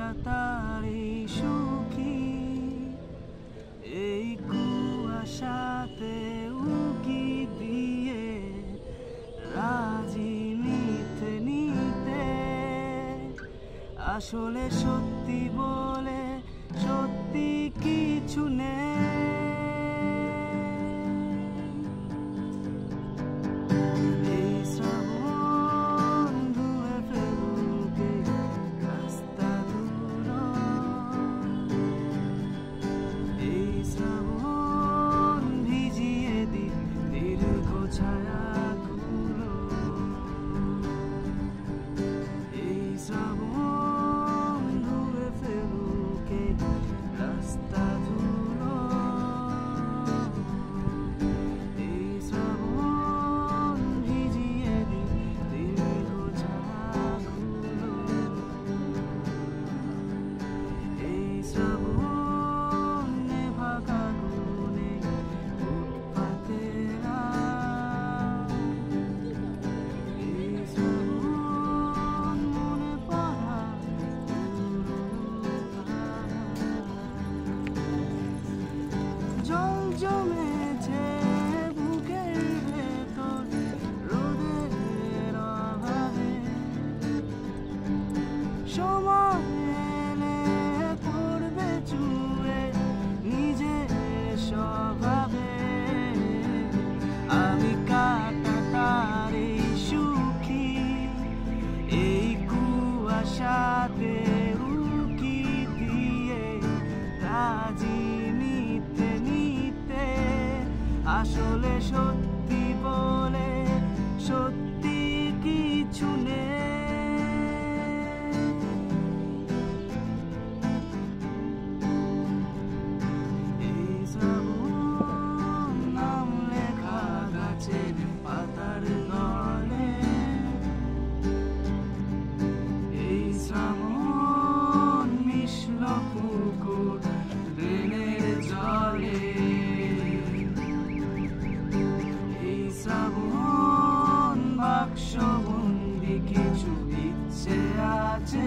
তাড়াতাড়ি সুখী এই কুয়াশাতে উকি দিয়ে রাজি নিতে নিতে আসলে সত্যি বলে সত্যি কিছু নেই। জল জমেছে বুকের ভেতর রোদের অভাবে, সময় এলে পড়বে চুয়ে নিজের স্বভাবে। আমি কাটাতারে সুখী এই কুয়াশাতে উকি দিয়ে রাজি নিতে নিতে আসলে সত্যি বলে সত্যি কিছু নেই। এই শ্রাবণ নাম লেখা গাছের পাতার তলে, এই শ্রাবণ মিশল পুকুর ড্রেনের জলে, এই শ্রাবণ বাক্সবন্দি কিছু ইচ্ছে আছে